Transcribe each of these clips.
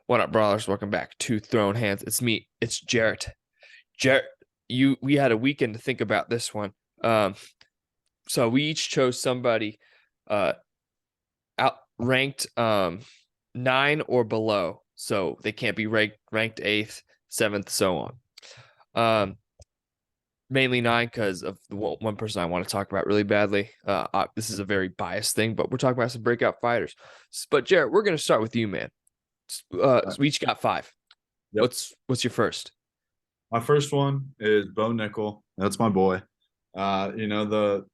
What up, brawlers? Welcome back to Throwin Hands. It's me. It's Jarrett. Jarrett, we had a weekend to think about this one. So we each chose somebody outranked 9 or below. So they can't be ranked 8th, 7th, so on. Mainly 9 because of the one person I want to talk about really badly. This is a very biased thing, but we're talking about some breakout fighters. But Jarrett, we're gonna start with you, man. So we each got 5. Yep. What's your first? My first one is Bo Nickel. That's my boy. The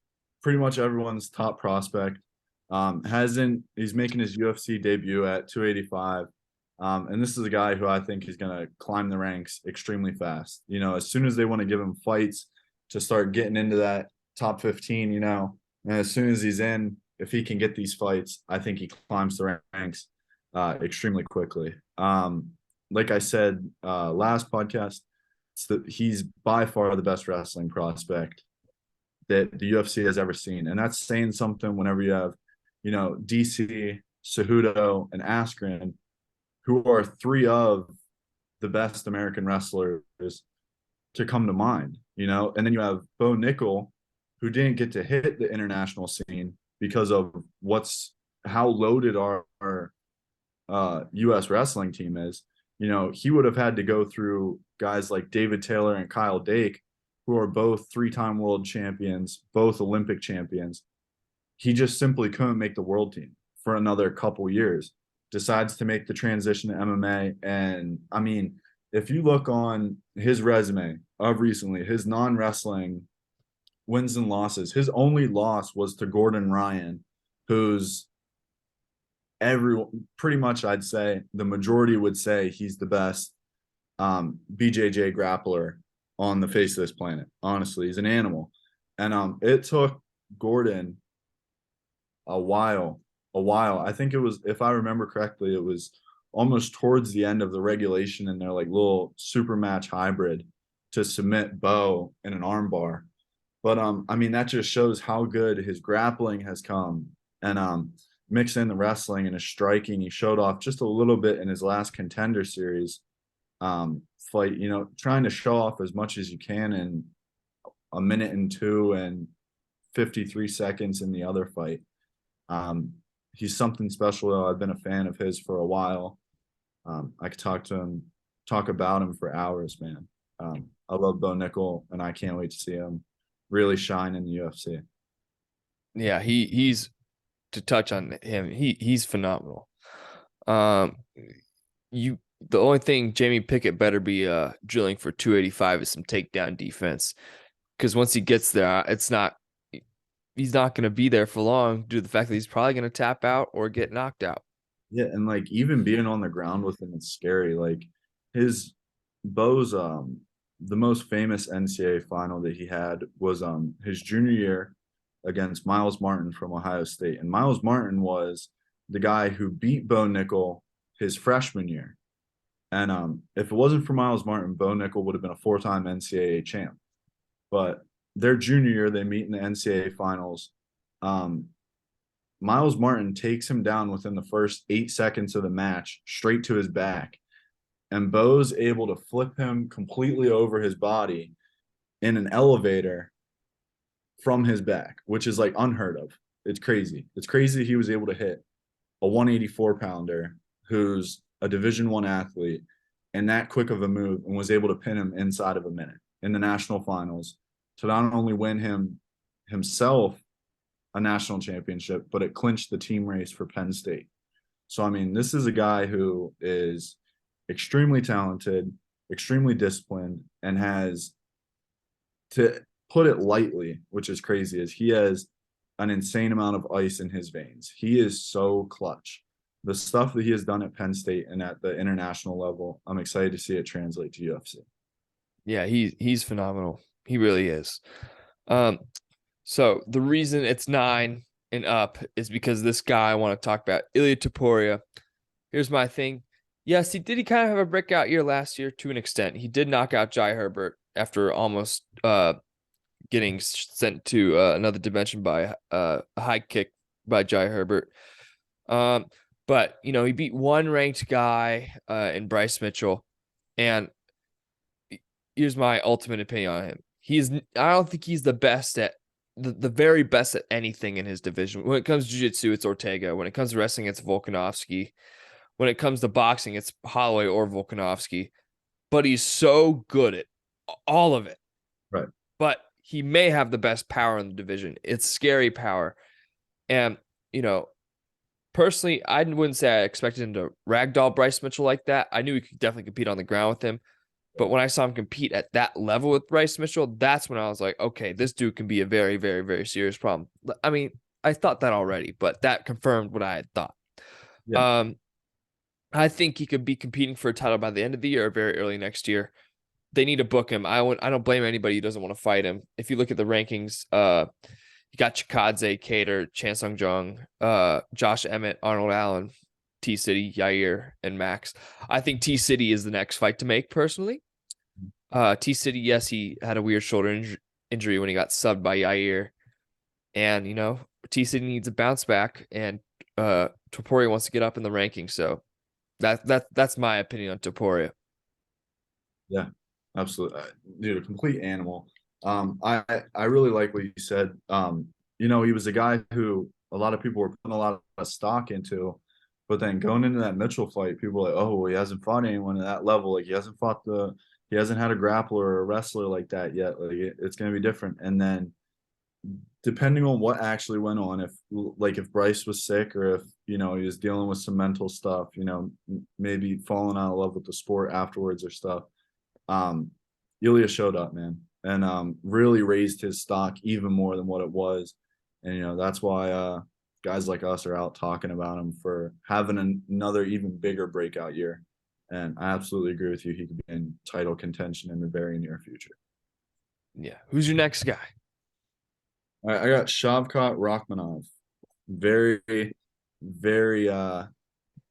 pretty much everyone's top prospect. He's making his UFC debut at 285. And this is a guy who I think is gonna climb the ranks extremely fast. As soon as they want to give him fights to start getting into that top 15, and as soon as he's in, if he can get these fights, I think he climbs the ranks extremely quickly. Like I said last podcast, he's by far the best wrestling prospect that the UFC has ever seen, and that's saying something. Whenever you have, DC, Cejudo, and Askren, who are 3 of the best American wrestlers to come to mind, and then you have Bo Nickel, who didn't get to hit the international scene because of how loaded our U.S. wrestling team is. He would have had to go through guys like David Taylor and Kyle Dake, who are both 3-time world champions, both Olympic champions. He just simply couldn't make the world team for another couple years. Decides to make the transition to MMA. And I mean, if you look on his resume of recently, his non-wrestling wins and losses, his only loss was to Gordon Ryan, who's everyone pretty much, I'd say the majority would say he's the best BJJ grappler on the face of this planet. Honestly, he's an animal. And it took Gordon a while. I think it was, if I remember correctly, it was almost towards the end of the regulation in their like little super match hybrid to submit Bo in an armbar. But I mean, that just shows how good his grappling has come. And mix in the wrestling and his striking. He showed off just a little bit in his last Contender Series fight, trying to show off as much as you can in a minute and 2 and 53 seconds in the other fight. He's something special, though. I've been a fan of his for a while. I could talk about him for hours, man. I love Bo Nickel, and I can't wait to see him really shine in the UFC. Yeah, he's to touch on him. He's phenomenal. Um, the only thing Jamie Pickett better be drilling for 285 is some takedown defense, because once he gets there, he's not going to be there for long due to the fact that he's probably going to tap out or get knocked out. Yeah, and like even being on the ground with him is scary. Like his Bo's the most famous NCAA final that he had was his junior year against Miles Martin from Ohio State. And Miles Martin was the guy who beat Bo Nickel his freshman year. And if it wasn't for Miles Martin, Bo Nickel would have been a 4-time NCAA champ. But their junior year, they meet in the NCAA finals. Miles Martin takes him down within the first 8 seconds of the match, straight to his back. And Bo's able to flip him completely over his body in an elevator from his back, which is like unheard of. It's crazy. It's crazy he was able to hit a 184 pounder who's a Division I athlete and that quick of a move, and was able to pin him inside of a minute in the national finals to not only win himself a national championship, but it clinched the team race for Penn State. So, I mean, this is a guy who is extremely talented, extremely disciplined, and has, to put it lightly, which is crazy, is he has an insane amount of ice in his veins. He is so clutch. The stuff that he has done at Penn State and at the international level, I'm excited to see it translate to UFC. Yeah, he's phenomenal. He really is. So the reason it's 9 and up is because this guy I want to talk about, Ilya Topuria. Here's my thing. Yes, he kind of have a breakout year last year to an extent. He did knock out Jai Herbert after almost getting sent to another dimension by a high kick by Jai Herbert. But he beat one ranked guy in Bryce Mitchell, and here's my ultimate opinion on him. I don't think he's the best at the very best at anything in his division. When it comes to jiu-jitsu, it's Ortega. When it comes to wrestling, it's Volkanovski. When it comes to boxing, it's Holloway or Volkanovski. But he's so good at all of it. Right. But he may have the best power in the division. It's scary power. And, personally, I wouldn't say I expected him to ragdoll Bryce Mitchell like that. I knew he could definitely compete on the ground with him. But when I saw him compete at that level with Bryce Mitchell, that's when I was like, okay, this dude can be a very, very, very serious problem. I mean, I thought that already, but that confirmed what I had thought. Yeah. Um, I think he could be competing for a title by the end of the year or very early next year. They need to book him. I don't blame anybody who doesn't want to fight him. If you look at the rankings, you got Chikadze, Cater, Chan Sung Jung, Josh Emmett, Arnold Allen, T City, Yair, and Max. I think T City is the next fight to make personally. T City, yes, he had a weird shoulder injury when he got subbed by Yair. And, T City needs a bounce back, and Topuria wants to get up in the rankings. So that's my opinion on Topuria. Yeah, absolutely, dude. A complete animal. I really like what you said. He was a guy who a lot of people were putting a lot of stock into, but then going into that Mitchell fight, people were like, oh, well, he hasn't fought anyone at that level. Like he hasn't had a grappler or a wrestler like that yet. Like it's gonna be different. And then depending on what actually went on, if Bryce was sick or if he was dealing with some mental stuff, maybe falling out of love with the sport afterwards or stuff. Ilya showed up, man, and really raised his stock even more than what it was. And that's why guys like us are out talking about him for having another even bigger breakout year. And I absolutely agree with you. He could be in title contention in the very near future. Yeah. Who's your next guy? All right, I got Shavkat Rachmanov. Very, very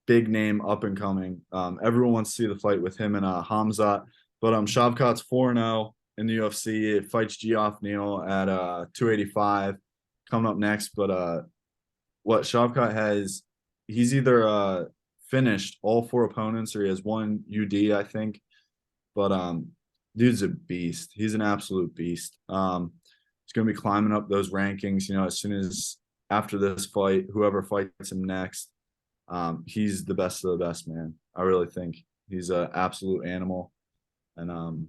big name, up and coming. Everyone wants to see the fight with him and Hamzat. But Shavkat's 4-0 in the UFC. It fights Geoff Neal at 285 coming up next. But what Shavkat has, he's either finished all 4 opponents or he has one UD, I think. But dude's a beast. He's an absolute beast. He's going to be climbing up those rankings, as soon as after this fight, whoever fights him next, he's the best of the best, man. I really think he's an absolute animal. And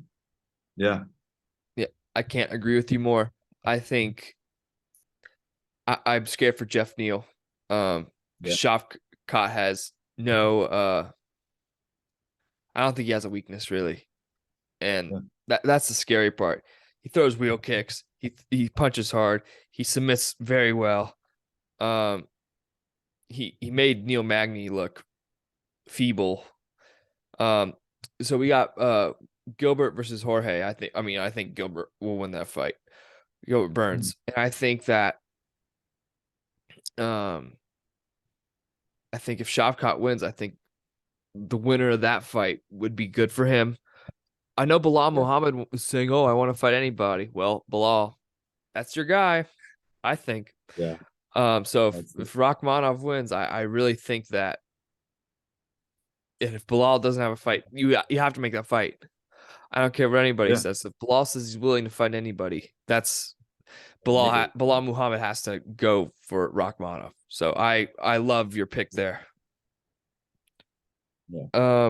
yeah. Yeah, I can't agree with you more. I think I'm scared for Jeff Neal. Yeah. Shavkat has no I don't think he has a weakness really. And Yeah. that's the scary part. He throws wheel kicks, he punches hard, he submits very well. He made Neil Magny look feeble. So we got Gilbert versus Jorge. I think Gilbert will win that fight. Gilbert Burns. And I think that I think if Shavkat wins, I think the winner of that fight would be good for him. I know Bilal Yeah. Muhammad was saying, "Oh, I want to fight anybody." Well, Bilal, that's your guy, I think. Yeah. So That's it. if Rachmanov wins, I really think that if Bilal doesn't have a fight, you have to make that fight. I don't care what anybody Yeah. says. If Bilal says he's willing to fight anybody, that's Make it. Bilal Muhammad has to go for Rachmanov. So I love your pick there. Yeah.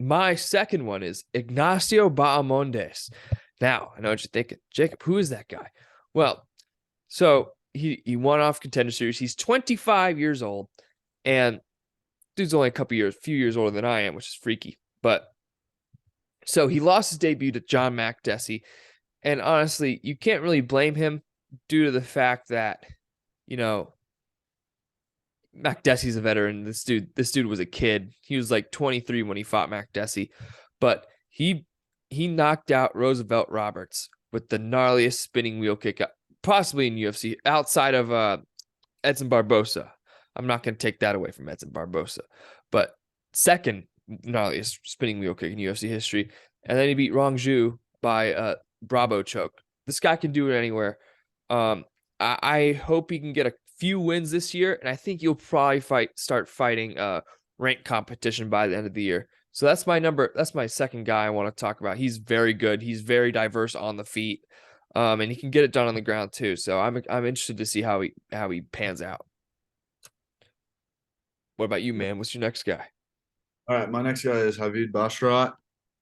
My second one is Ignacio Bahamondes. Now, I know what you're thinking. Jacob, who is that guy? Well, so he won off Contender Series. He's 25 years old, and dude's only few years older than I am, which is freaky. But so he lost his debut to John Makdessi, and honestly, you can't really blame him due to the fact that, Makdessi's a veteran. This dude was a kid. He was like 23 when he fought Makdessi, but he knocked out Roosevelt Roberts with the gnarliest spinning wheel kick, possibly in UFC, outside of Edson Barbosa. I'm not going to take that away from Edson Barbosa, but second gnarliest spinning wheel kick in UFC history. And then he beat Rong Zhu by Bravo choke. This guy can do it anywhere. I hope he can get a few wins this year, and I think you'll probably start fighting ranked competition by the end of the year. So that's my second guy I want to talk about. He's very good. He's very diverse on the feet. And he can get it done on the ground too. So I'm interested to see how he pans out. What about you, man? What's your next guy? All right, my next guy is Javid Bashrat.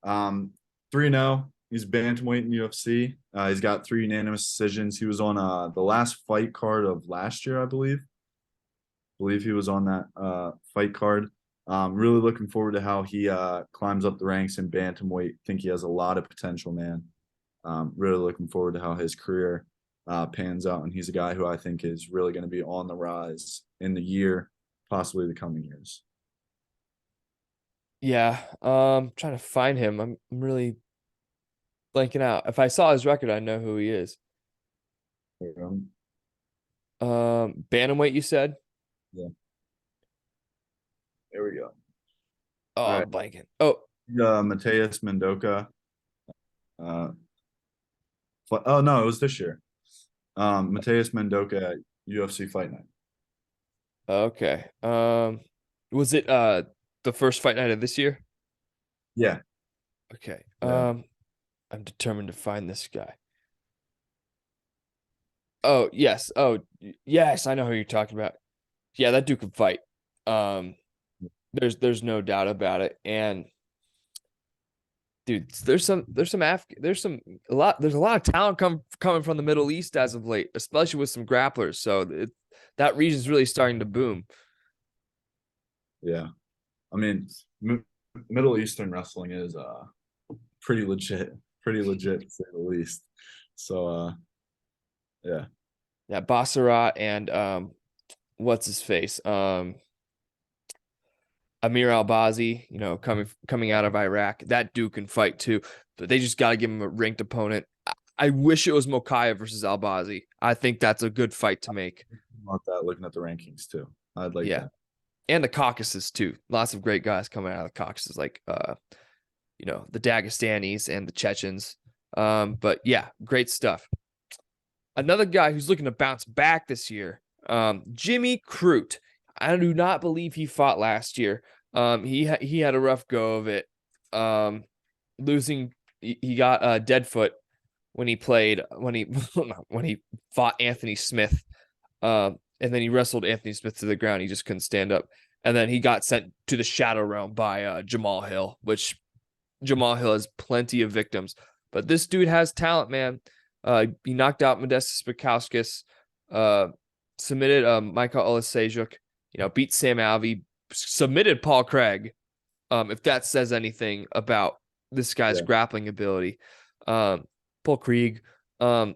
3-0. He's bantamweight in UFC. He's got 3 unanimous decisions. He was on the last fight card of last year, I believe. He was on that fight card. Really looking forward to how he climbs up the ranks in bantamweight. Think he has a lot of potential, man. Really looking forward to how his career pans out, and he's a guy who I think is really going to be on the rise in the year, possibly the coming years. Yeah, trying to find him. I'm really blanking out. If I saw his record, I know who he is. Bantamweight, you said? Yeah, there we go. Oh, All I'm right, blanking. Oh, Mateus Mendoka. Uh, oh no, it was this year. Mateus Mendoka at UFC Fight Night. okay. Was it the first fight night of this year? Yeah, Okay. yeah, I'm determined to find this guy. Oh, yes. Oh, yes, I know who you're talking about. Yeah, that dude can fight. Um, there's no doubt about it. And dude, there's a lot of talent coming from the Middle East as of late, especially with some grapplers. So that region's really starting to boom. yeah. I mean, Middle Eastern wrestling is pretty legit to say the least. So yeah, Yeah, Bassarat and what's his face? Amir Albazi, coming out of Iraq. That dude can fight too, but they just got to give him a ranked opponent. I wish it was Mokaev versus Albazi. I think that's a good fight to make. about that looking at the rankings too. I'd like Yeah. that. And the Caucasus too. Lots of great guys coming out of the Caucasus, like the Dagestanis and the Chechens. But yeah, great stuff. Another guy who's looking to bounce back this year, Jimmy Crute. I do not believe he fought last year. He had a rough go of it. Losing, he got a dead foot when he when he fought Anthony Smith. And then he wrestled Anthony Smith to the ground. He just couldn't stand up. And then he got sent to the Shadow Realm by Jamal Hill, which Jamal Hill has plenty of victims. But this dude has talent, man. He knocked out Modestas Bukauskas, submitted Michael Olasejuk, beat Sam Alvey, submitted Paul Craig. If that says anything about this guy's Yeah, grappling ability. Paul Krieg. I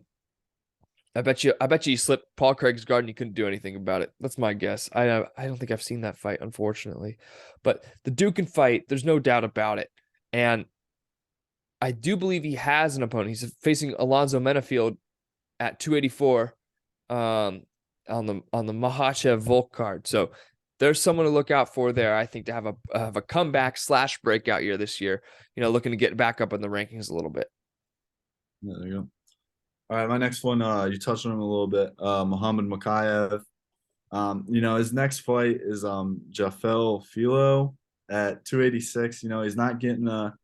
bet you he slipped Paul Craig's guard and you couldn't do anything about it. That's my guess. I don't think I've seen that fight, unfortunately. But the dude can fight. There's no doubt about it. And I do believe he has an opponent. He's facing Alonzo Menafield at 284 on the Makhachev Volk card. So there's someone to look out for there, I think, to have a comeback / breakout year this year, looking to get back up in the rankings a little bit. there you go. All right, my next one, you touched on him a little bit. Muhammad Makayev. His next fight is Jafel Filo at 286. He's not getting a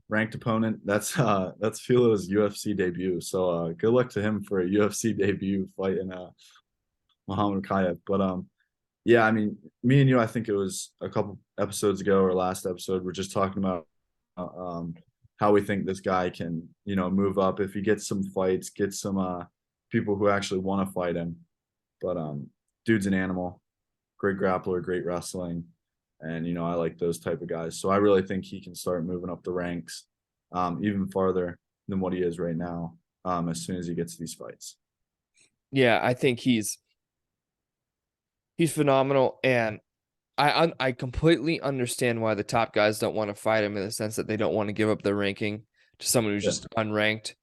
ranked opponent. That's Filo's UFC debut. So good luck to him for a UFC debut fighting Muhammad Makayev. But yeah, I mean, me and you, I think it was a couple episodes ago or last episode, we're just talking about how we think this guy can, move up if he gets some fights, get some people who actually want to fight him. But dude's an animal, great grappler, great wrestling, and I like those type of guys. So I really think he can start moving up the ranks, even farther than what he is right now, as soon as he gets these fights. Yeah, I think he's phenomenal, and I completely understand why the top guys don't want to fight him, in the sense that they don't want to give up their ranking to someone who's Yeah. just unranked.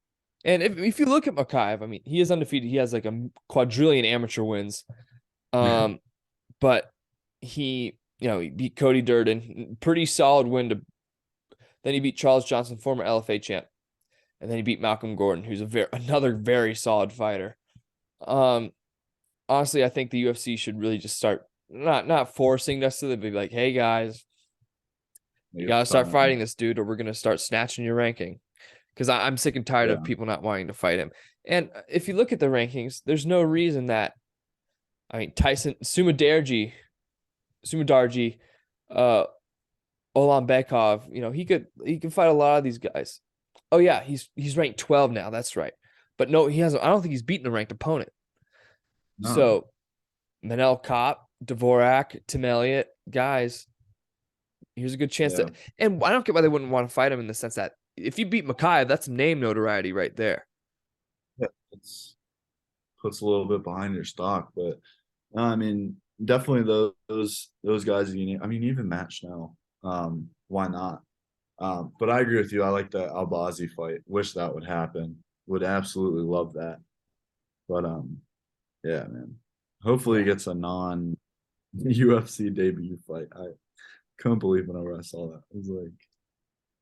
And if you look at Makaev, I mean, he is undefeated. He has like a quadrillion amateur wins. But he beat Cody Durden, pretty solid win then he beat Charles Johnson, former LFA champ. And then he beat Malcolm Gordon, who's another very solid fighter. honestly, I think the UFC should really just start not forcing necessarily, but be like, hey guys, you Like, gotta it's start time. fighting this dude, or we're gonna start snatching your ranking. Because I'm sick and tired of Yeah. people not wanting to fight him. And if you look at the rankings, there's no reason that Tyson Sumadarji, uh, Bekov, he could fight a lot of these guys. Oh yeah, he's ranked 12 now. That's right. But no, he hasn't. I don't think he's beaten a ranked opponent. No. So Manel Kopp, Dvorak, Tim Elliott, guys, here's a good chance Yeah. to. And I don't get why they wouldn't want to fight him in the sense that if you beat Makai, that's name notoriety right there. Yeah. It's puts a little bit behind your stock, but no, I mean, definitely those guys. I mean, even Matt Schnell. Why not? But I agree with you. I like the Albazi fight. Wish that would happen. Would absolutely love that. But yeah, man. Hopefully he Yeah. gets a non UFC debut fight. I couldn't believe whenever I saw that. I was like,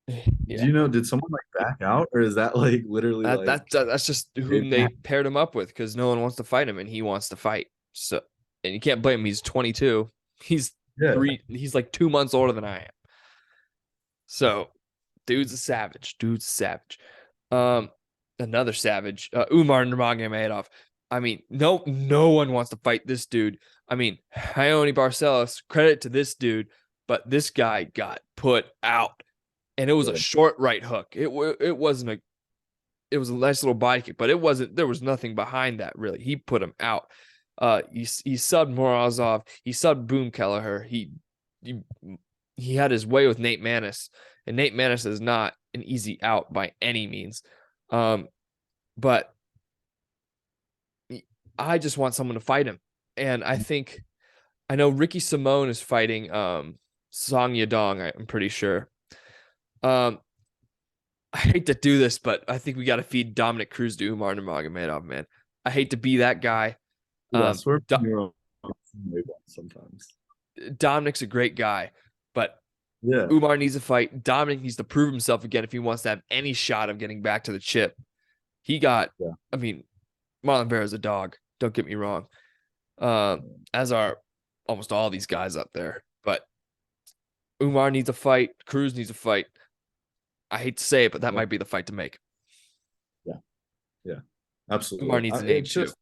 do Yeah. you know, did someone like back out or is that like literally That like that that's just whom they paired him up with because no one wants to fight him and he wants to fight. So, and you can't blame him. He's 22. He's yeah, He's like 2 months older than I am. So, dude's a savage. Dude's a savage. Um, Another savage, Umar Nurmagomedov. I mean, no one wants to fight this dude. I mean, Ione Barcelos, credit to this dude, but this guy got put out, and it was a yeah, short right hook. It was a nice little body kick, but it wasn't. There was nothing behind that really. He put him out. He subbed Morozov. He subbed Boom Kelleher. He he had his way with Nate Maness, and Nate Maness is not an easy out by any means. But I just want someone to fight him, and I know Ricky Simone is fighting Song Yadong. I'm pretty sure. Um, I hate to do this, but I think we got to feed Dominic Cruz to Umar Nurmagomedov, man. I hate to be that guy. yeah. Um, Swear Do- you're sometimes. Dominic's a great guy, but Yeah, Umar needs a fight. Dominic needs to prove himself again if he wants to have any shot of getting back to the chip. He got, yeah, I mean, Marlon Vera is a dog. Don't get me wrong. As are almost all these guys up there. But Umar needs a fight. Cruz needs a fight. I hate to say it, but that yeah, might be the fight to make. yeah, yeah. Umar Absolutely. needs a name It's too. just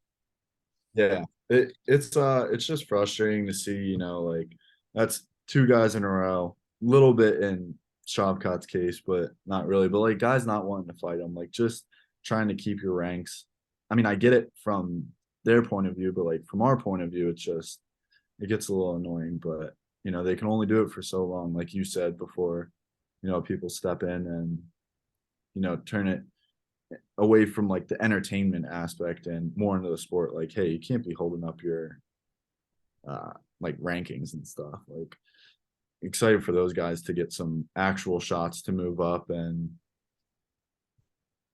yeah. It's just frustrating to see, like that's two guys in a row. Little bit in Shavkat's case, but not really. But like guys not wanting to fight him, like just trying to keep your ranks. I mean, I get it from their point of view, but like from our point of view, it gets a little annoying. But they can only do it for so long, like you said before. People step in and turn it away from like the entertainment aspect and more into the sport. Like, hey, you can't be holding up your like rankings and stuff. Like, excited for those guys to get some actual shots to move up and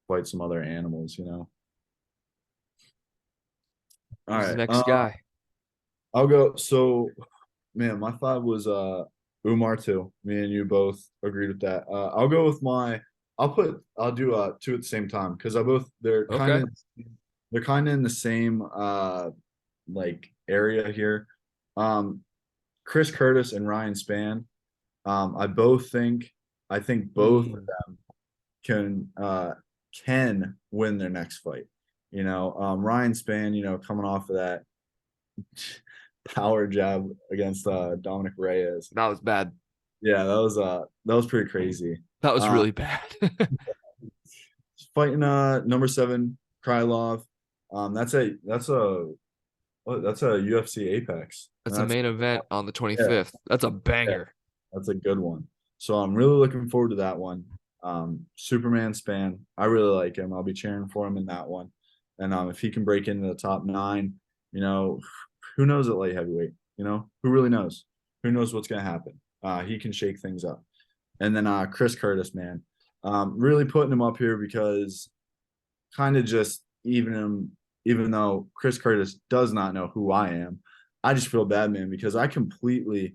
fight some other animals. All Who's the right. next guy? I'll go. So, man, my five was Umar too. Me and you both agreed with that. I'll go with my. I'll do two at the same time because I both Okay. they're kind of in the same like area here. Um, Chris Curtis and Ryan Spann. I think both Mm, can win their next fight. Ryan Spann, coming off of that power jab against Dominic Reyes. that was bad. Yeah, that was pretty crazy. That was Uh really bad. Fighting number 7, Krylov. That's a UFC Apex. And That's a main event on the yeah, 25th. That's a yeah, banger. that's a good one. So I'm really looking forward to that one. Superman Span. I really like him. I'll be cheering for him in that one. And if he can break into the top 9, you know, who knows at light heavyweight? Who really knows? Who knows what's gonna happen? He can shake things up. And then Chris Curtis, man, really putting him up here because kind of just even though Chris Curtis does not know who I am, I just feel bad, man, because I completely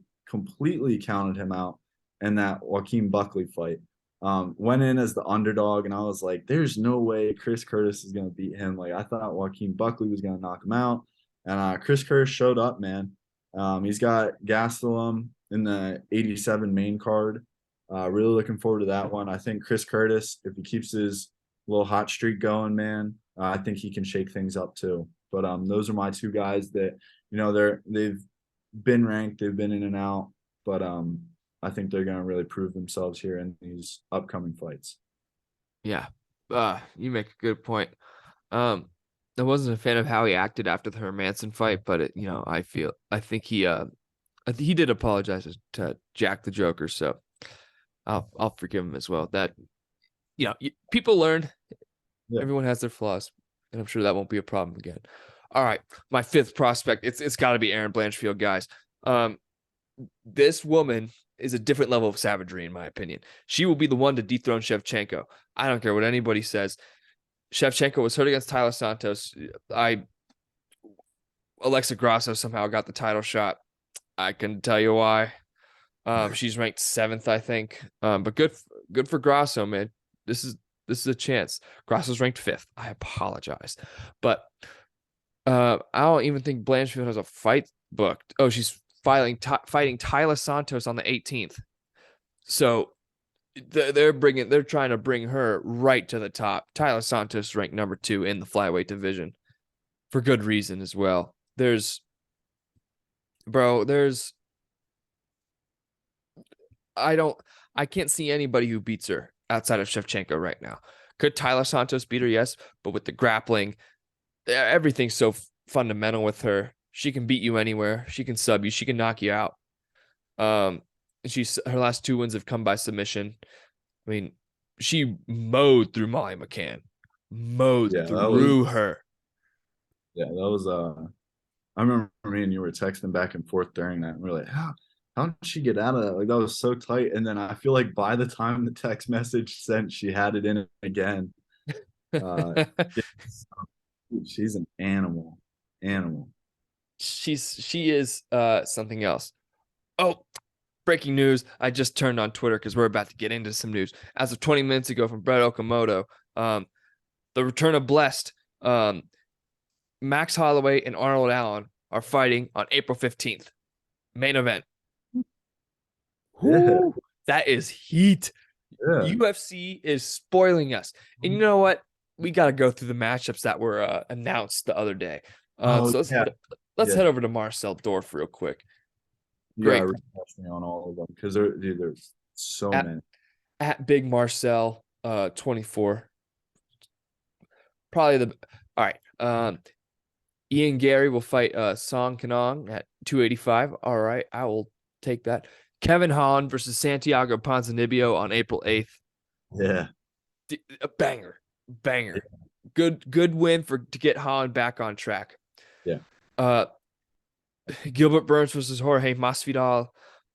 counted him out in that Joaquin Buckley fight. Went in as the underdog, and I was like, "There's no way Chris Curtis is gonna beat him." Like I thought Joaquin Buckley was gonna knock him out, And Chris Curtis showed up, man. He's got Gastelum in the 87 main card. Really looking forward to that one. I think Chris Curtis, if he keeps his little hot streak going, man, I think he can shake things up too. But those are my two guys that they've been ranked, they've been in and out, but I think they're going to really prove themselves here in these upcoming fights. Yeah. You make a good point. Um, I wasn't a fan of how he acted after the Hermanson fight, but I think he did apologize to Jack the Joker, so I'll forgive him as well. That people learn. Yeah. Everyone has their flaws, and I'm sure that won't be a problem again. All right, my fifth prospect. It's got to be Aaron Blanchfield, guys. This woman is a different level of savagery, in my opinion. She will be the one to dethrone Shevchenko. I don't care what anybody says. Shevchenko was hurt against Tyler Santos. Alexa Grasso somehow got the title shot. I can tell you why. She's ranked 7th, I think. But good for Grasso, man. This is a chance. Grasso's ranked 5th. I apologize, but I don't even think Blanchfield has a fight booked. Oh, she's fighting Tyler Santos on the 18th. So they're trying to bring her right to the top. Tyler Santos ranked number 2 in the flyweight division for good reason as well. I can't see anybody who beats her outside of Shevchenko right now. Could Tyler Santos beat her? Yes, but with the grappling, everything's so fundamental with her. She can beat you anywhere. She can sub you. She can knock you out. Her last 2 wins have come by submission. I mean, she mowed through Molly McCann, mowed Yeah, through her. yeah, that was I remember me and you were texting back and forth during that, and we are like, how did she get out of that? Like that was so tight. And then I feel like by the time the text message sent, she had it in again. Uh, she's an animal, animal. She is something else. Oh, breaking news. I just turned on Twitter because we're about to get into some news. As of 20 minutes ago from Brett Okamoto, the return of Blessed, Max Holloway and Arnold Allen are fighting on April 15th. Main event. Yeah, Whoo, that is heat. yeah. UFC is spoiling us. And you know what? We got to go through the matchups that were announced the other day. Oh So yeah, let's yeah. head over to Marcel Dorf real quick. You gotta Great. refresh me on all of them because there's so At many. Big Marcel 24. Probably the all right. Ian Gary will fight Song Kanong at 285. All right, I will take that. Kevin Holland versus Santiago Ponzinibbio on April 8th. Yeah, A banger. Good win to get Holland back on track. yeah, Uh Gilbert Burns versus Jorge Masvidal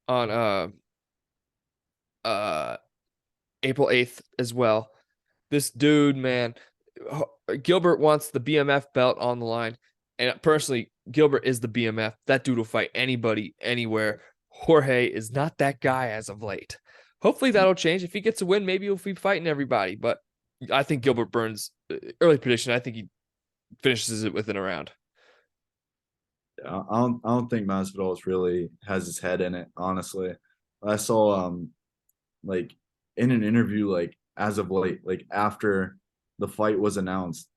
on April 8th as well. This dude, man, Gilbert wants the BMF belt on the line. And personally, Gilbert is the BMF. That dude will fight anybody, anywhere. Jorge is not that guy as of late. Hopefully that'll change. If he gets a win, maybe he'll be fighting everybody. But I think Gilbert Burns, early prediction, I think he finishes it within a round. I don't think Masvidal really has his head in it. Honestly, I saw like in an interview like as of late, like after the fight was announced,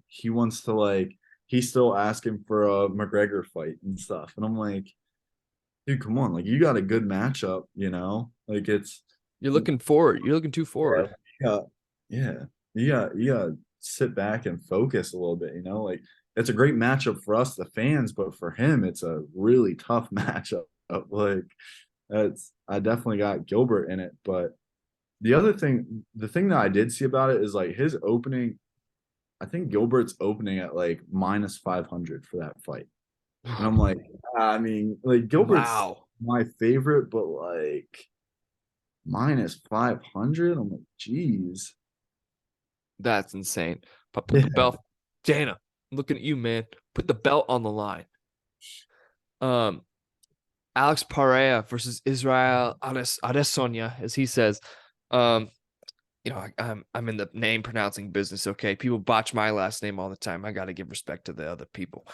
he wants to like he's still asking for a McGregor fight and stuff, and I'm like, dude, come on, like you got a good matchup, like it's You're looking forward. You're looking too yeah, forward. yeah, you got to sit back and focus a little bit, like it's a great matchup for us, the fans, but for him, it's a really tough matchup. Like I definitely got Gilbert in it, but the thing that I did see about it is like his opening. I think Gilbert's opening at like minus 500 for that fight, and I'm like, I mean, like Gilbert's Wow. my favorite, but like minus 500, I'm like, geez. That's insane. But put the Yeah, belt, Dana, I'm looking at you, man. Put the belt on the line. Um, Alex Pereira versus Israel Adesanya, as he says. Um, I'm in the name pronouncing business. Okay, people botch my last name all the time. I got to give respect to the other people.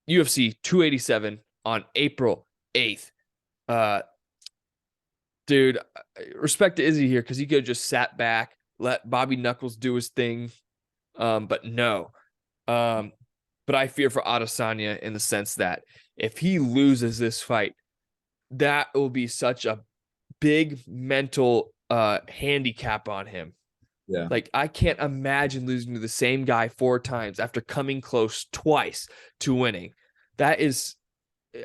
UFC 287 on April 8th. Uh, dude, respect to Izzy here because he could have just sat back, let Bobby Knuckles do his thing. But no. But I fear for Adesanya in the sense that if he loses this fight, that will be such a big mental handicap on him. Yeah. Like, I can't imagine losing to the same guy 4 times after coming close twice to winning. That is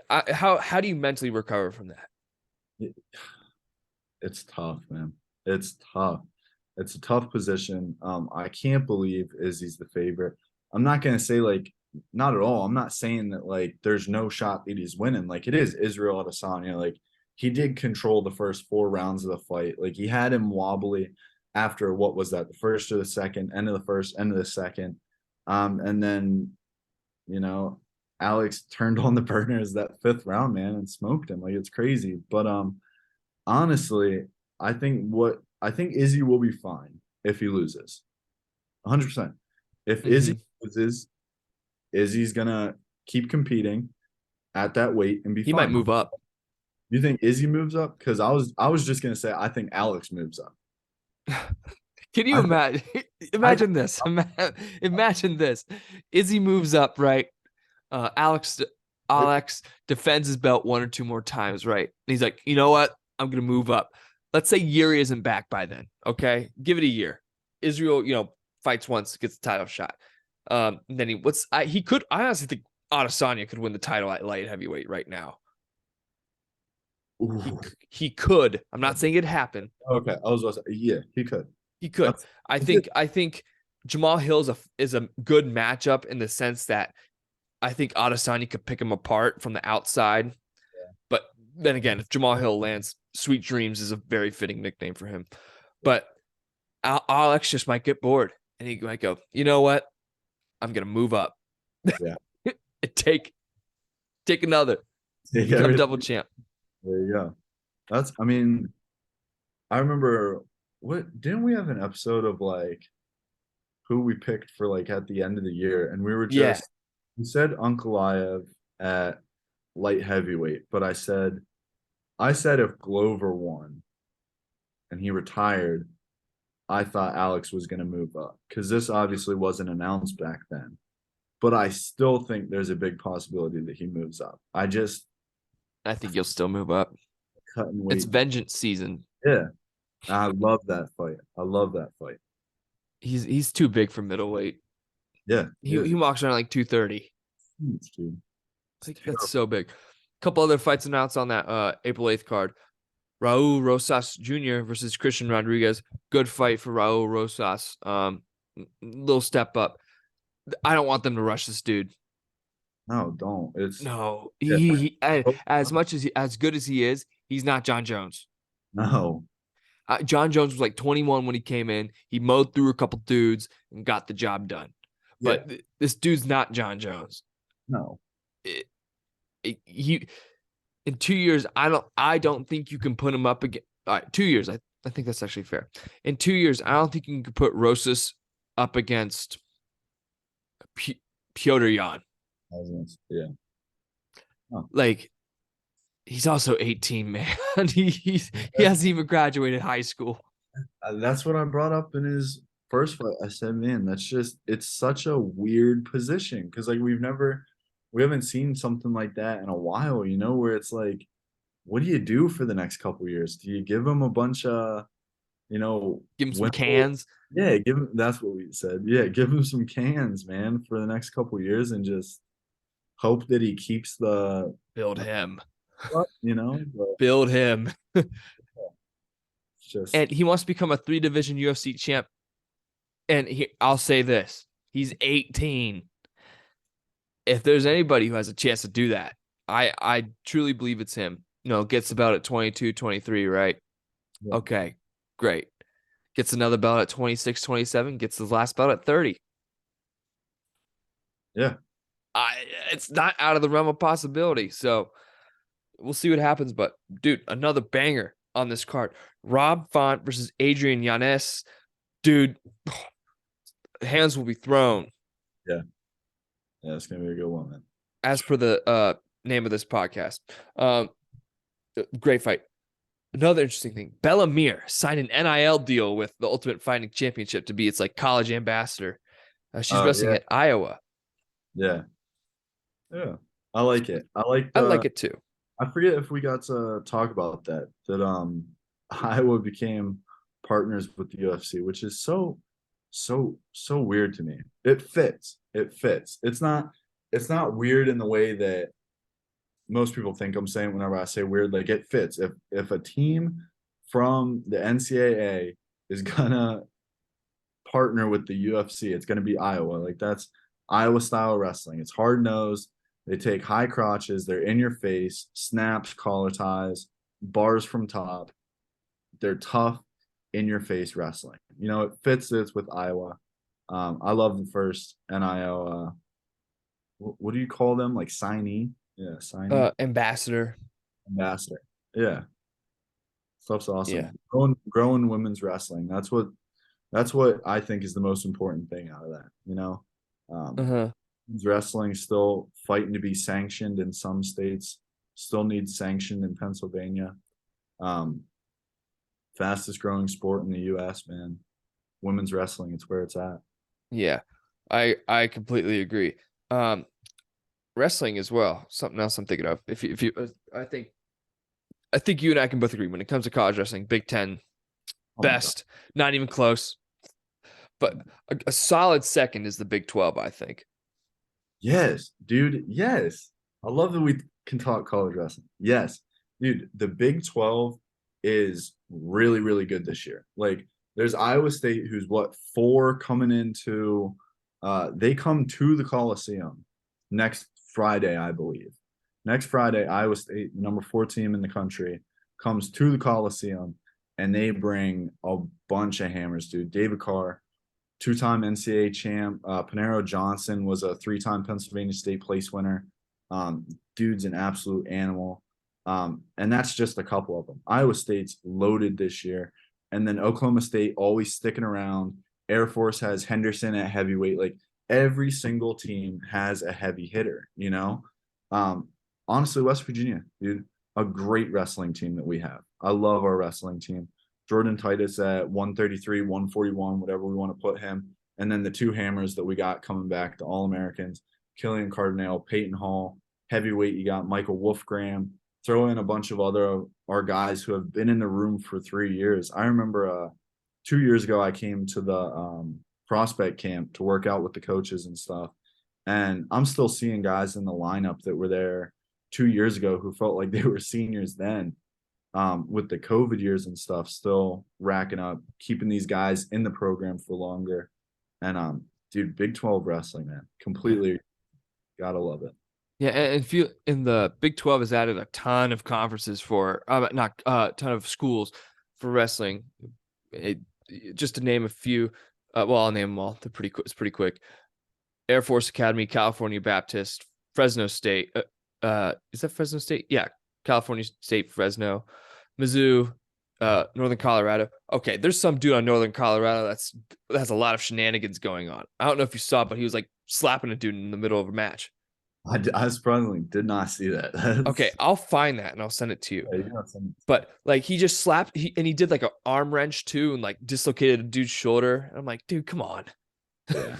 how do you mentally recover from that? It's tough, man. It's tough. It's a tough position. I can't believe Izzy's the favorite. I'm not gonna say like not at all. I'm not saying that like there's no shot that he's winning. Like it is Israel Adesanya. Like he did control the first 4 rounds of the fight. Like he had him wobbly after what was that? The first or the second, end of the first, end of the second. And then you know, Alex turned on the burners that 5th round, man, and smoked him. Like it's crazy. But honestly, I think Izzy will be fine if he loses. 100%. If Izzy Mm-hmm. loses, Izzy's gonna keep competing at that weight and be He might fine. move up. You think Izzy moves up? Because I was just gonna say I think Alex moves up. Can you I think imagine? I think Imagine this. Imagine this. Izzy moves up, right? Alex Alex defends his belt 1 or 2 more times, right? And he's like, you know what? I'm gonna move up. Let's say Yuri isn't back by then. Okay, give it a year. Israel, fights once, gets the title shot. Then he could. I honestly think Adesanya could win the title at light heavyweight right now. He ooh, he could. I'm not saying it'd happen. okay. I was also yeah, he could. He could. That's, I that's it. think. I think Jamal Hill is a good matchup in the sense that I think Adesanya could pick him apart from the outside. But then again, if Jamal Hill lands, Sweet Dreams is a very fitting nickname for him. But Alex just might get bored and he might go, you know what? I'm gonna move up. Yeah. take take another. Take Become everything. double champ. There you go. That's I mean, I remember what didn't we have an episode of like who we picked for like at the end of the year, and we were Yeah. just we said Ankalaev at light heavyweight, but I said if Glover won and he retired, I thought Alex was going to move up because this obviously wasn't announced back then. But I still think there's a big possibility that he moves up. I just I think you'll still move up. cut and It's wait. vengeance season. Yeah, I love that fight. I love that fight. He's too big for middleweight. Yeah, He walks around like 230. huge, dude. It's Like that's terrible. so big. A couple other fights announced on that April 8th card. Raul Rosas Jr. versus Christian Rodriguez. Good fight for Raul Rosas. Little step up. I don't want them to rush this dude. No, don't. It's No, yeah. as much as good as he is, he's not John Jones. No. John Jones was like 21 when he came in. He mowed through a couple dudes and got the job done. Yeah. But this dude's not John Jones. No. He in 2 years, I don't think you can put him up again. All right, 2 years. I think that's actually fair. In 2 years, I don't think you can put Rosas up against Piotr Jan. Yeah. Oh. Like he's also 18, man. He hasn't even graduated high school. That's what I brought up in his first fight. I said, man, it's such a weird position because like we haven't seen something like that in a while, where it's like, what do you do for the next couple years? Do you give him a bunch of, Give him some winnable, cans. yeah, that's what we said. Yeah, give him some cans, man, for the next couple years and just hope that he keeps the, Build him. but Build him. it's just, And he wants to become a 3 division UFC champ. And I'll say this: he's 18. If there's anybody who has a chance to do that, I truly believe it's him. Gets about at 22, 23, right? yeah, Okay, great. Gets another belt at 26, 27, gets his last belt at 30. yeah. It's not out of the realm of possibility. So we'll see what happens. But dude, another banger. on this card. Rob Font versus Adrian Yanez. Dude, hands will be thrown. Yeah. Yeah, it's gonna be a good one, man. As per the name of this podcast. Um, Great fight. Another interesting thing, Bellamere signed an NIL deal with the Ultimate Fighting Championship to be its like college ambassador. She's Oh wrestling yeah, at Iowa. yeah, yeah. I like it. I like I the. like it too. I forget if we got to talk about that. That Iowa became partners with the UFC, which is so weird to me. It fits. It fits. It's not weird in the way that most people think I'm saying whenever I say weird. Like it fits. If a team from the NCAA is gonna partner with the UFC, it's gonna be Iowa. Like that's Iowa style wrestling. It's hard nosed. They take high crotches. They're in your face, snaps, collar ties, bars from top. They're tough, in your face wrestling. It fits this with Iowa. I love the first NIL. What do you call them? Like signee? Yeah, signee, Ambassador. ambassador. Yeah, stuff's Yeah. awesome. Growing women's wrestling. That's what I think is the most important thing out of that. Um, Uh-huh. Women's wrestling still fighting to be sanctioned in some states. Still needs sanctioned in Pennsylvania. Um, Fastest growing sport in the U.S. Man, women's wrestling. It's where it's at. Yeah. I completely agree. Um, Wrestling as well. Something else I'm thinking of. If you I think you and I can both agree when it comes to college wrestling, Big Ten Oh my god. best, not even close. But a solid second is the Big 12, I think. Yes, dude. Yes. I love that we can talk college wrestling. Yes, dude. The Big 12 is really, really good this year. Like, there's Iowa State, who's what, four coming into, they come to the Coliseum next Friday, I believe. Next Friday, Iowa State, the number four team in the country, comes to the Coliseum and they bring a bunch of hammers, dude. David Carr, two-time NCAA champ. Panero Johnson was a three-time Pennsylvania State place winner. Dude's an absolute animal. And that's just a couple of them. Iowa State's loaded this year. And then Oklahoma State always sticking around. Air Force has Henderson at heavyweight. Like every single team has a heavy hitter. Um, Honestly, West Virginia, dude, a great wrestling team that we have. I love our wrestling team. Jordan Titus at 133, 141, whatever we want to put him. And then the two hammers that we got coming back, the All Americans, Killian Cardinale, Peyton Hall. Heavyweight, you got Michael Wolfgram. Throw in a bunch of other our guys who have been in the room for 3 years. I remember 2 years ago, I came to the prospect camp to work out with the coaches and stuff. And I'm still seeing guys in the lineup that were there 2 years ago who felt like they were seniors then, with the COVID years and stuff, still racking up, keeping these guys in the program for longer. And dude, Big 12 wrestling, man, Yeah. completely gotta love it. Yeah, and if you in the Big 12 has added a ton of conferences for not ton of schools for wrestling. It, just to name a few, well, I'll name them all. It's pretty quick. Air Force Academy, California Baptist, Fresno State. Is that Fresno State? Yeah, California State, Fresno, Mizzou, Northern Colorado. Okay, there's some dude on Northern Colorado that has a lot of shenanigans going on. I don't know if you saw, but he was like slapping a dude in the middle of a match. I surprisingly did not see that. Okay, That's I'll find that and I'll send it to you. yeah, you got some, But like he just slapped and he did like an arm wrench too and like dislocated a dude's shoulder. And I'm like, dude, come on. yeah.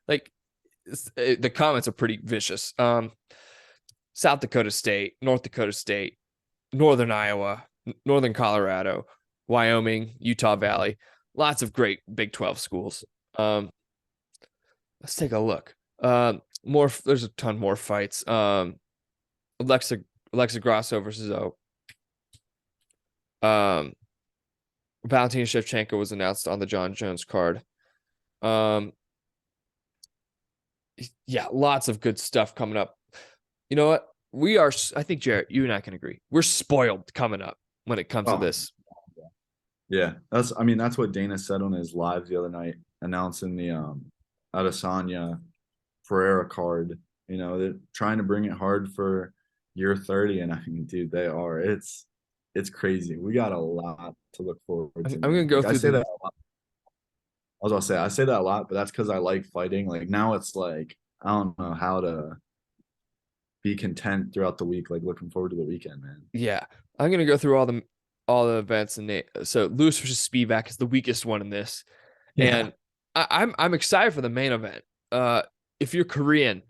Like the comments are pretty vicious. South Dakota State, North Dakota State, Northern Iowa, Northern Colorado, Wyoming, Utah Valley. Lots of great Big 12 schools. Let's take a look. There's a ton more fights. Alexa Grasso versus um Valentina Shevchenko was announced on the John Jones card. Um, yeah, lots of good stuff coming up. You know what? I think, Jarrett, you and I can agree. We're spoiled coming up when it comes to Oh, this. yeah. I mean, that's what Dana said on his live the other night, announcing the Adesanya Ferreira card. They're trying to bring it hard for year 30, and I mean, dude, they are. it's crazy. We got a lot to look forward to, I'm gonna man. go Like I through say that the a lot. I was gonna say I say that a lot, but that's because I like fighting. Like now it's like I don't know how to be content throughout the week, like looking forward to the weekend, man. yeah. I'm gonna go through all the events and so Lewis versus Spivak is the weakest one in this, Yeah. and I'm excited for the main event. If you're Korean,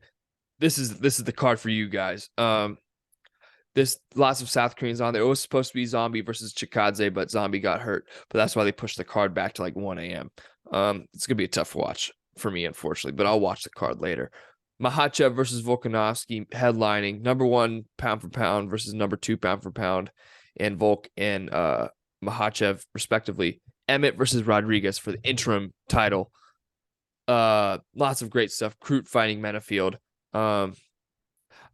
this is the card for you guys. There's lots of South Koreans on there. It was supposed to be Zombie versus Chikadze, but Zombie got hurt. But that's why they pushed the card back to like 1 a.m. It's gonna be a tough watch for me, unfortunately, but I'll watch the card later. Makhachev versus Volkanovski headlining number one pound for pound versus number two pound for pound, and Volk and Makhachev respectively. Emmett versus Rodriguez for the interim title. Lots of great stuff. Crute fighting Menafield. Um,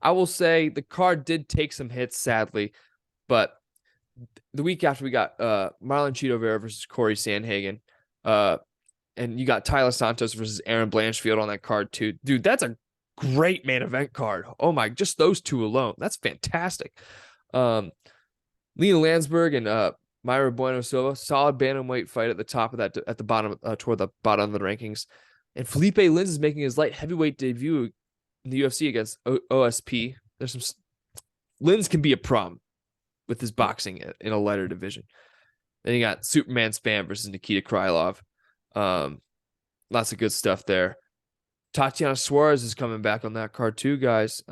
I will say the card did take some hits, sadly, but the week after we got Marlon Cheeto Vera versus Corey Sandhagen, uh, and you got Tyler Santos versus Aaron Blanchfield on that card too. Dude, that's a great main event card. Oh my, just those two alone, that's fantastic. Um, Lena Landsberg and Myra Bueno Silva, solid bantamweight fight at the top of that, at the bottom, toward the bottom of the rankings. And Felipe Lins is making his light heavyweight debut in the UFC against OSP. There's some Lins can be a problem with his boxing in a lighter division. Then you got Superman Spam versus Nikita Krylov. Um, Lots of good stuff there. Tatiana Suarez is coming back on that card too, guys.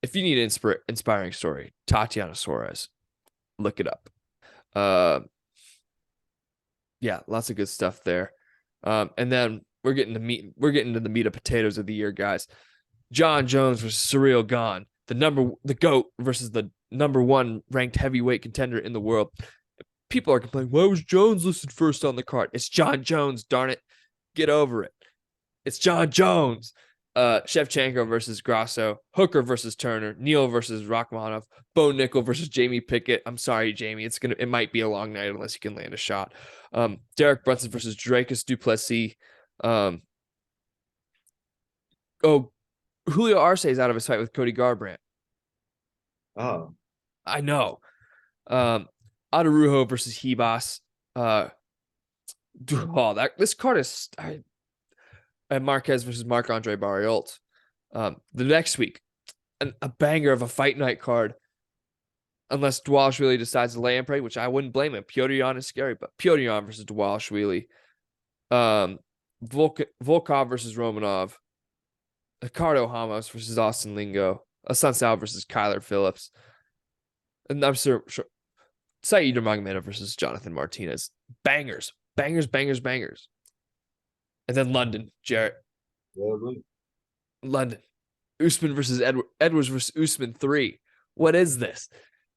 If you need an inspiring story, Tatiana Suarez, look it up. Uh, yeah, lots of good stuff there. And then we're getting to the meat of potatoes of the year, guys. John Jones versus Surreal Gone, the GOAT versus the number one ranked heavyweight contender in the world. People are complaining, why was Jones listed first on the card? It's John Jones, darn it. Get over it. It's John Jones. Shevchenko versus Grasso, Hooker versus Turner, Neal versus Rachmanov, Bo Nickel versus Jamie Pickett. I'm sorry, Jamie. It might be a long night unless you can land a shot. Derek Brunson versus Dracus Duplessis. Um, oh, Julio Arce is out of his fight with Cody Garbrandt. Oh, I know. Um, Adarujo versus Hebas. This card is and Marquez versus Marc Andre Barrialt. The next week, a banger of a fight night card. Unless Dwalishvili decides to lay and pray, which I wouldn't blame him. Piotr Jan is scary, but Piotr Jan versus Dwalishvili. Volkov versus Romanov. Ricardo Hamos versus Austin Lingo. Asuncao versus Kyler Phillips. And I'm sure Saeed Nurmagomedov versus Jonathan Martinez. Bangers. Bangers, bangers, bangers. And then London, Jarrett. really? London. Usman versus Edwards versus Usman 3. What is this?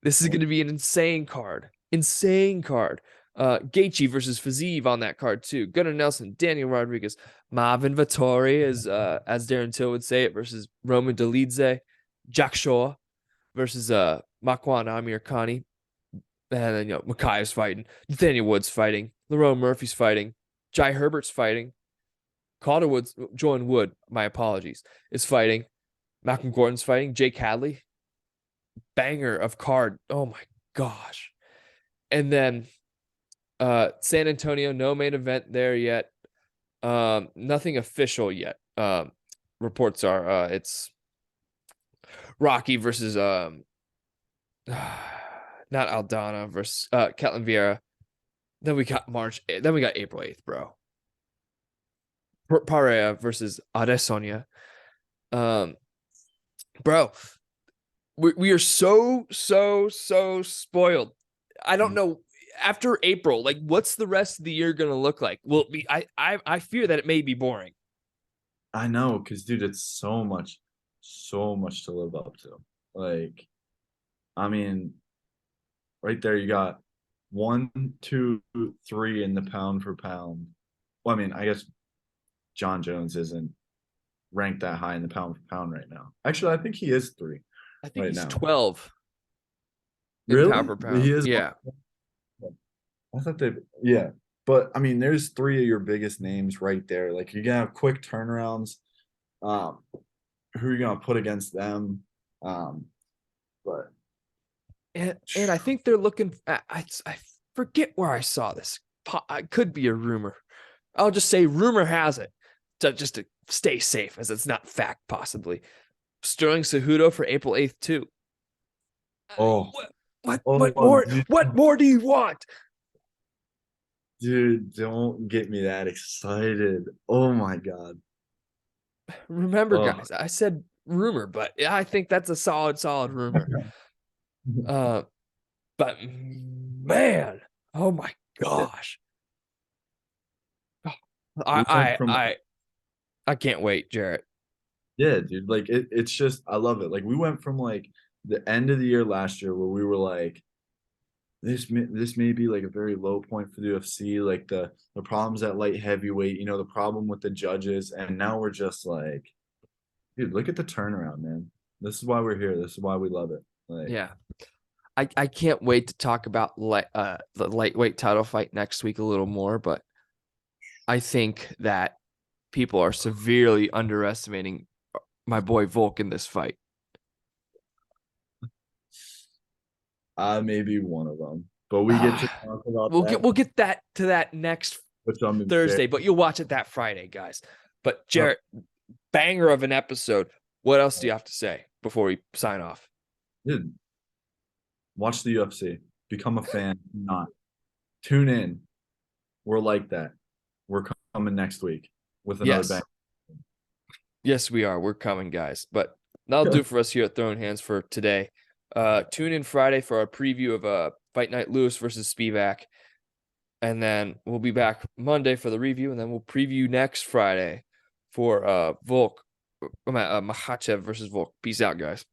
This is going to be an insane card. Insane card. Gaethje versus Fiziev on that card too. Gunnar Nelson, Daniel Rodriguez, Marvin Vittori, as Darren Till would say it, versus Roman Dolidze, Jack Shaw versus Makwan Amir Khani. And then Makai's fighting. Nathaniel Woods fighting. Lerone Murphy's fighting. Jai Herbert's fighting. Calder Woods, Joan Wood, my apologies, is fighting. Malcolm Gordon's fighting. Jake Hadley. Banger of card. Oh my gosh. And then San Antonio, no main event there yet. Nothing official yet. Reports are it's Rocky versus not Aldana versus Ketlin Vieira. Then we got April 8th, bro. Parea versus Adesanya. Bro, we are so spoiled. I don't know. After April, like, what's the rest of the year gonna look like? Will it be? I fear that it may be boring. I know, because dude, it's so much to live up to. Like, I mean, right there, you got 1, 2, 3 in the pound for pound. Well, I mean, I guess John Jones isn't ranked that high in the pound for pound right now. Actually, I think he is 3 I think right he's now. 12 in pound Really? per He pound. is. Yeah, I thought they, yeah. But I mean, there's 3 of your biggest names right there. Like you're gonna have quick turnarounds. Who are you gonna put against them? But And I think they're looking. I forget where I saw this. It could be a rumor. I'll just say rumor has it, just to stay safe, as it's not fact. Possibly Sterling Cejudo for April 8th too. Oh, What? What? What oh, more? What more do you want? dude, don't get me that excited. Oh my God. Remember, Oh, guys, I said rumor, but I think that's a solid rumor. Uh, but man, oh my gosh, we went I from I I can't wait, Jarrett. yeah, dude. Like it's just I love it. Like we went from like the end of the year last year where we were like this may be like a very low point for the UFC, like the problems at light heavyweight, you know, the problem with the judges, and now we're just like, dude, look at the turnaround, man. This is why we're here. This is why we love it. Like, Yeah, I can't wait to talk about the lightweight title fight next week a little more, but I think that people are severely underestimating my boy Volk in this fight. I may be one of them, but we get to talk about that, We'll get that to that next which I'm in favor. Thursday, but you'll watch it that Friday, guys. But Yep. Jarrett, banger of an episode. What else do you have to say before we sign off? Dude, watch the UFC, become a fan, not tune in. We're like that. We're coming next week with another bang. Yes. Yes, we are. We're coming, guys. But that'll do for us here at Throwing Hands for today. Tune in Friday for our preview of Fight Night Lewis versus Spivak. And then we'll be back Monday for the review, and then we'll preview next Friday for Volk, Makhachev versus Volk. Peace out, guys.